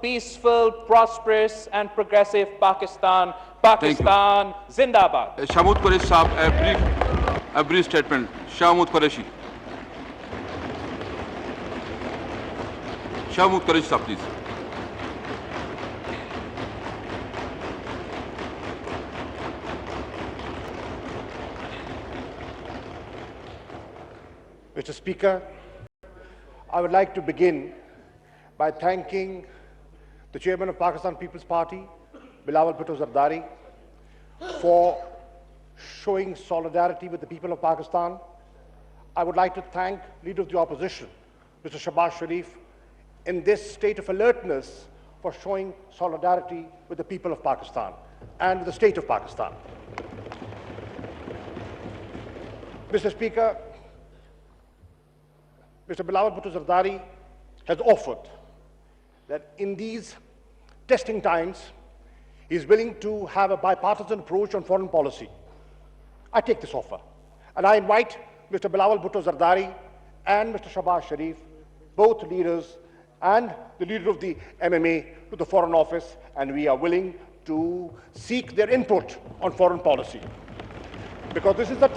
peaceful, prosperous and progressive Pakistan. Pakistan Zindabad. Shah Mehmood Qureshi sahab, a brief statement. Shah Mehmood Qureshi. Shah Mehmood Qureshi sahab, please. Mr. Speaker, I would like to begin by thanking the Chairman of Pakistan People's Party, Bilawal Bhutto Zardari, for showing solidarity with the people of Pakistan. I would like to thank Leader of the Opposition, Mr. Shahbaz Sharif, in this state of alertness for showing solidarity with the people of Pakistan and with the state of Pakistan. Mr. Speaker, Mr. Bilawal Bhutto Zardari has offered that in these testing times, he is willing to have a bipartisan approach on foreign policy. I take this offer, and I invite Mr. Bilawal Bhutto Zardari and Mr. Shahbaz Sharif, both leaders, and the leader of the MMA to the Foreign Office, and we are willing to seek their input on foreign policy. Because this is a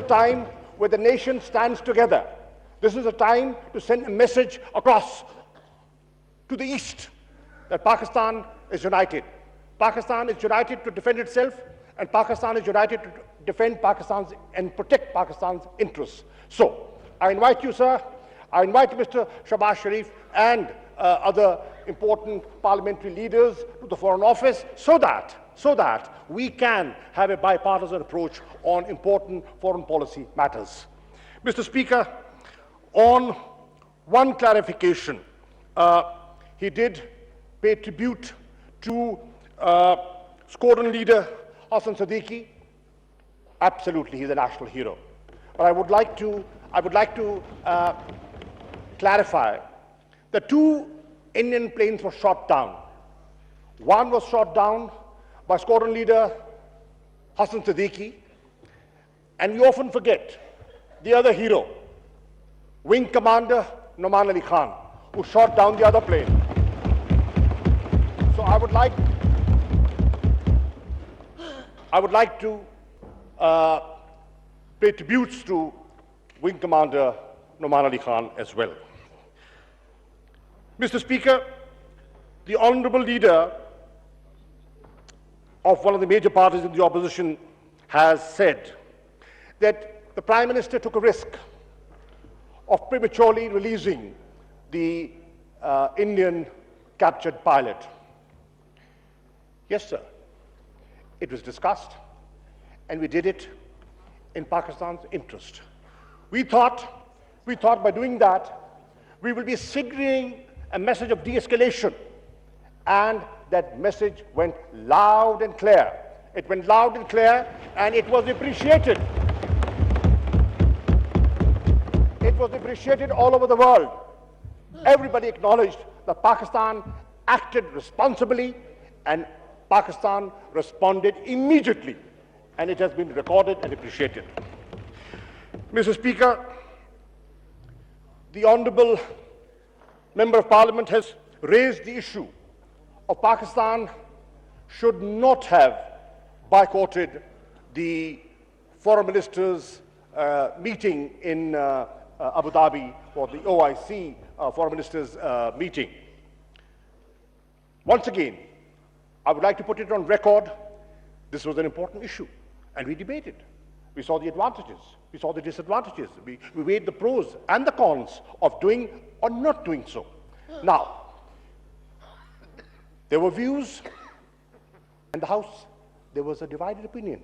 time where the nation stands together. This is a time to send a message across to the East that Pakistan is united. Pakistan is united to defend itself, and Pakistan is united to defend Pakistan's and protect Pakistan's interests. So, I invite you, sir, I invite Mr. Shahbaz Sharif and other important parliamentary leaders to the Foreign Office so that we can have a bipartisan approach on important foreign policy matters. Mr. Speaker, on one clarification, he did pay tribute to squadron leader Hassan Siddiqui. Absolutely, he's a national hero. But I would like to clarify that 2 Indian planes were shot down. One was shot down by squadron leader Hassan Siddiqui, and we often forget the other hero, Wing Commander Noman Ali Khan, who shot down the other plane. So I would like to pay tributes to Wing Commander Noman Ali Khan as well. Mr. Speaker, the honorable leader of one of the major parties in the opposition has said that the Prime Minister took a risk of prematurely releasing the Indian captured pilot. Yes, sir. It was discussed, and we did it in Pakistan's interest. We thought by doing that, we will be signaling a message of de-escalation, and that message went loud and clear. It went loud and clear, and it was appreciated. It was appreciated all over the world. Everybody acknowledged that Pakistan acted responsibly, and Pakistan responded immediately, and it has been recorded and appreciated. Mr. Speaker, the Honourable Member of Parliament has raised the issue of Pakistan should not have boycotted the Foreign Ministers' meeting in Abu Dhabi, or the OIC Foreign Ministers' meeting. Once again, I would like to put it on record, this was an important issue, and we debated. We saw the advantages, we saw the disadvantages, we weighed the pros and the cons of doing or not doing so. Now, there were views in the House, there was a divided opinion.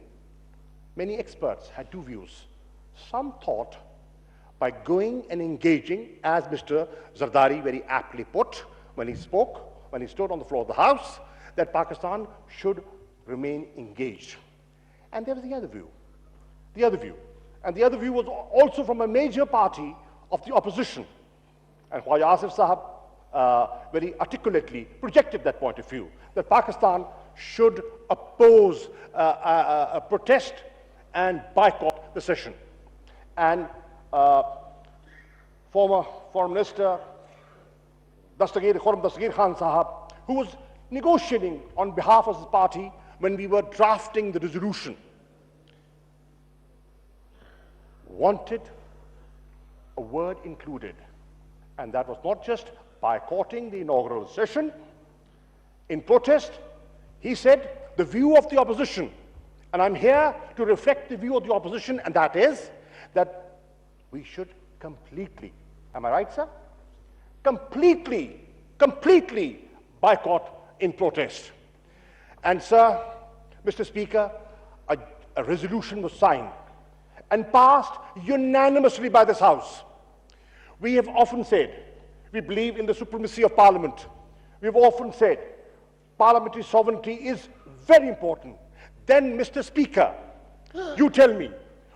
Many experts had 2 views. Some thought by going and engaging, as Mr. Zardari very aptly put when he spoke, when he stood on the floor of the House, that Pakistan should remain engaged. And there was the other view. And the other view was also from a major party of the opposition. And Khwaja Asif Sahab very articulately projected that point of view, that Pakistan should oppose a protest and boycott the session. And former Foreign Minister Khurram Dastagir Khan Sahab, who was negotiating on behalf of his party when we were drafting the resolution, wanted a word included, and that was not just boycotting the inaugural session. In protest, he said the view of the opposition, and I'm here to reflect the view of the opposition, and that is that we should completely, am I right, sir? Completely boycott in protest. And sir, Mr. Speaker, a resolution was signed and passed unanimously by this House. We have often said we believe in the supremacy of Parliament. We've often said parliamentary sovereignty is very important. Then, Mr. Speaker, you tell me,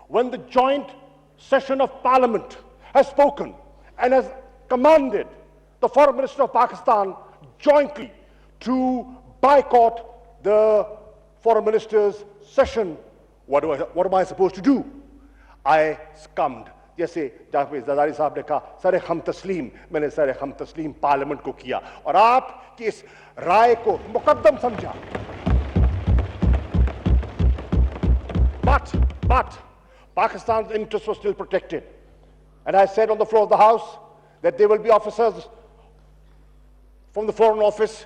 when the joint session of Parliament has spoken and has commanded the Foreign Minister of Pakistan jointly to boycott the Foreign Minister's session, what am I supposed to do? I succumbed. जैसे जावेद ज़रदारी साहब ने कहा सरे हम तस्लीम, मैंने सरे हम तस्लीम पार्लियामेंट को किया और आपकी इस राय को मुकद्दम समझा. But Pakistan's interests were still protected, and I said on the floor of the House that there will be officers from the Foreign Office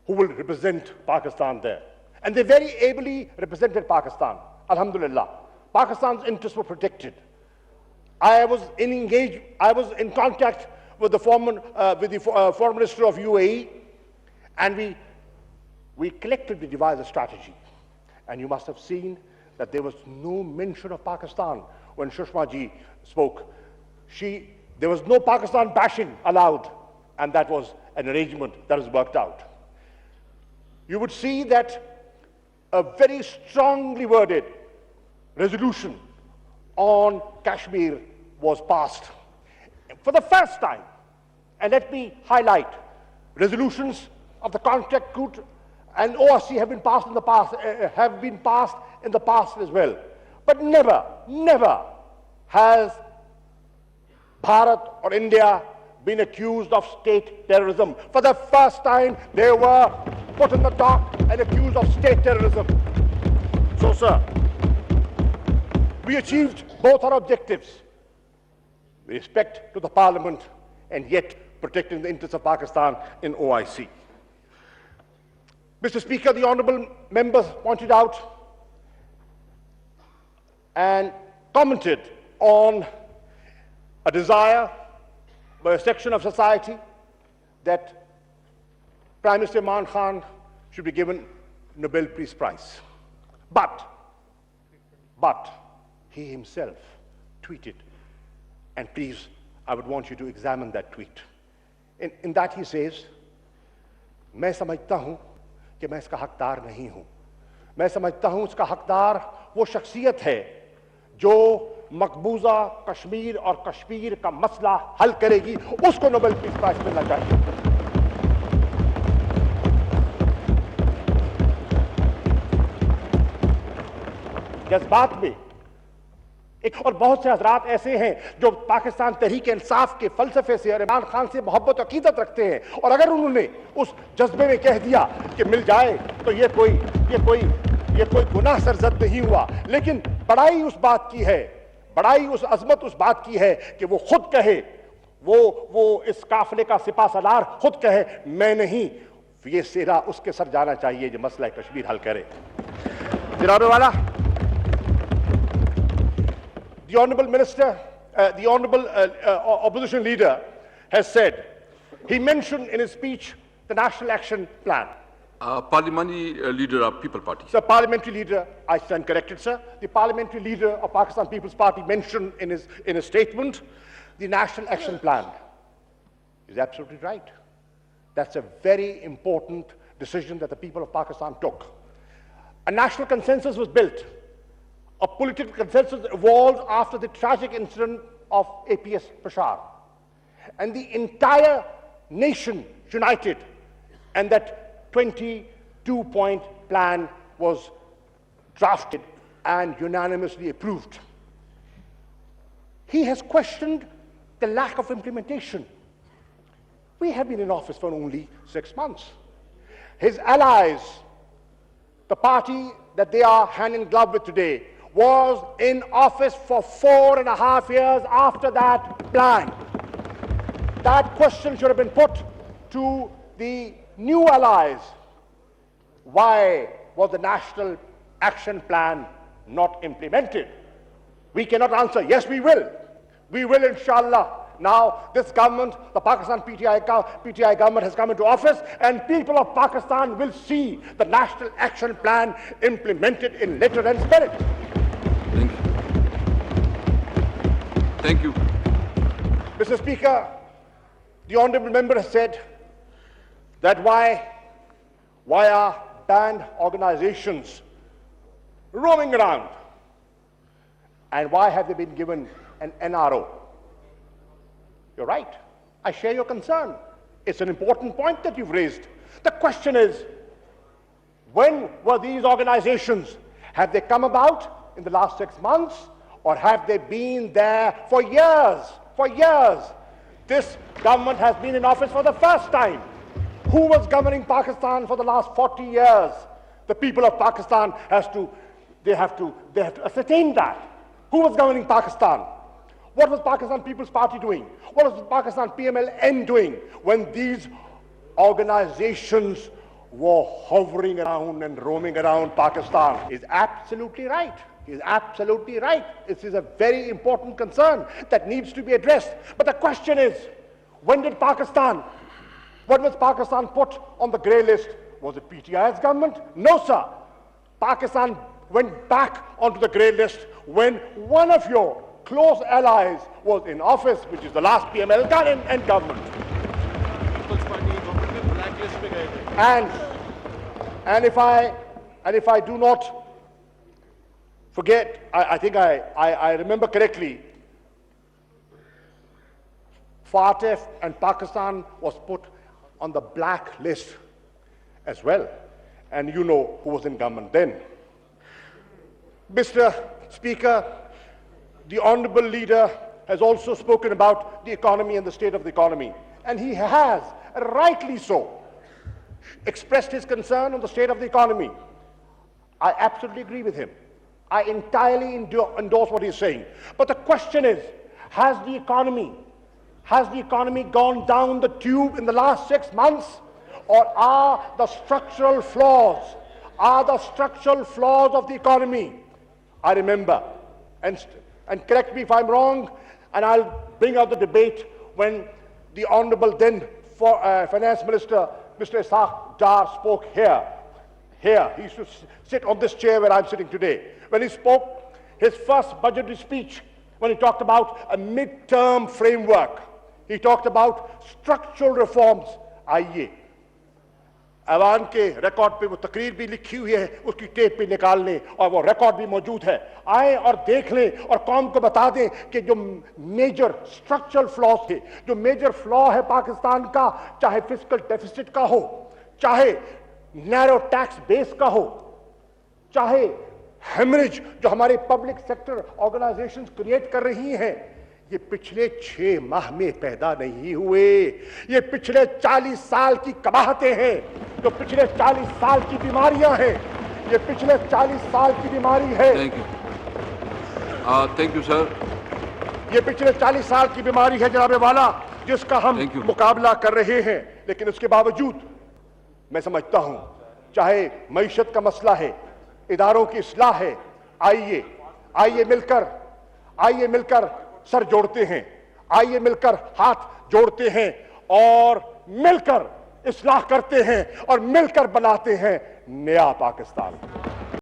who will represent Pakistan there, and they very ably represented Pakistan. Alhamdulillah, Pakistan's interests were protected. I was in contact with the Foreign Minister of UAE, and we collectively devised a strategy. And you must have seen that there was no mention of Pakistan when Sushma ji spoke. There was no Pakistan bashing allowed, and that was an arrangement that was worked out. You would see that a very strongly worded resolution on Kashmir was passed. For the first time, and let me highlight, resolutions of the contract route and ORC have been passed in the past as well. But never has Bharat or India been accused of state terrorism. For the first time, they were put in the dock and accused of state terrorism. So, sir, we achieved both our objectives: respect to the Parliament and yet protecting the interests of Pakistan in OIC. Mr. Speaker, the honourable members pointed out and commented on a desire by a section of society that Prime Minister Imran Khan should be given Nobel Peace Prize. But he himself tweeted, and please, I would want you to examine that tweet. In that he says, मैं समझता हूं कि मैं इसका हकदार नहीं हूं. मैं समझता हूं इसका हकदार वो शख्सियत है जो मकबूजा कश्मीर और कश्मीर का मसला हल करेगी, उसको नोबेल पीस प्राइज मिलना चाहिए. जज्बात में एक और बहुत से हजरात ऐसे हैं जो पाकिस्तान तहरीक इंसाफ के फलसफे से और इमरान खान से मोहब्बत अकीदत रखते हैं, और अगर उन्होंने उस जज्बे में कह दिया कि मिल जाए तो ये कोई गुनाह सरजद नहीं हुआ. लेकिन बड़ाई उस बात की है, बड़ाई उस अजमत उस बात की है कि वो खुद कहे, वो इस काफिले का सिपा सलार खुद कहे, मैं नहीं, ये सेरा उसके सर जाना चाहिए जो मसला कश्मीर हल करे. जनाब वाला, the honourable minister, the honourable opposition leader has said, he mentioned in his speech the National Action Plan. Parliamentary leader of People Party. Sir, parliamentary leader, I stand corrected, sir. The parliamentary leader of Pakistan People's Party mentioned in his statement the National Action Plan. He's absolutely right. That's a very important decision that the people of Pakistan took. A national consensus was built. A political consensus evolved after the tragic incident of APS Peshawar. And the entire nation united, and that 22-point plan was drafted and unanimously approved. He has questioned the lack of implementation. We have been in office for only 6 months. His allies, the party that they are hand in glove with today, was in office for 4.5 years after that plan. That question should have been put to the new allies. Why was the National Action Plan not implemented? We cannot answer. Yes, we will. We will, inshallah. Now, this government, the Pakistan PTI government has come into office, and people of Pakistan will see the National Action Plan implemented in letter and spirit. Thank you. Thank you. Mr. Speaker, the honourable member has said that why are banned organizations roaming around, and why have they been given an NRO? You're right. I share your concern. It's an important point that you've raised. The question is, when were these organizations? Have they come about in the last 6 months, or have they been there for years? For years. This government has been in office for the first time. Who was governing Pakistan for the last 40 years? The people of Pakistan have to ascertain that. Who was governing Pakistan? What was Pakistan People's Party doing? What was Pakistan PMLN doing when these organizations were hovering around and roaming around Pakistan? He's absolutely right. He's absolutely right. This is a very important concern that needs to be addressed. But the question is, when was Pakistan put on the grey list? Was it PTI's government? No, sir. Pakistan went back onto the grey list when one of your close allies was in office, which is the last PML government. And if I do not forget, I think I remember correctly, FATF and Pakistan was put on the black list as well. And you know who was in government then. Mr. Speaker, the honourable leader has also spoken about the economy and the state of the economy. And he has, rightly so, expressed his concern on the state of the economy. I absolutely agree with him. I entirely endorse what he's saying. But the question is, has the economy gone down the tube in the last 6 months? Or are the structural flaws of the economy? I remember, and correct me if I'm wrong, and I'll bring out the debate when the Honourable then Finance Minister, Mr. Ishaq Dar, spoke here. He used to sit on this chair where I'm sitting today. When he spoke his first budgetary speech, when he talked about a mid-term framework, he talked about structural reforms. आइए ऐवान के record पे वो तकरीर भी लिखी हुई है, उसकी टेप पे निकाल लें और वो रिकॉर्ड भी मौजूद है. आए और देख लें और कौम को बता दें कि जो मेजर स्ट्रक्चरल फ्लॉज थे, जो मेजर फ्लॉ है पाकिस्तान का, चाहे फिस्कल डेफिसिट का हो, चाहे नैरो टैक्स बेस का हो, चाहे हेमरेज जो हमारे पब्लिक सेक्टर ऑर्गेनाइजेशंस क्रिएट कर रही हैं, ये पिछले 6 माह में पैदा नहीं हुए. ये पिछले 40 साल की कबाहतें हैं, जो पिछले 40 साल की बीमारियां हैं. ये पिछले 40 साल की बीमारी है. Thank you sir. ये पिछले 40 साल की बीमारी है जनाबे वाला, जिसका हम मुकाबला कर रहे हैं. लेकिन उसके बावजूद मैं समझता हूं, चाहे मईशत का मसला है, इदारों की इस्लाह है, आइए मिलकर सर जोड़ते हैं, आइए मिलकर हाथ जोड़ते हैं और मिलकर इस्लाह करते हैं और मिलकर बनाते हैं नया पाकिस्तान.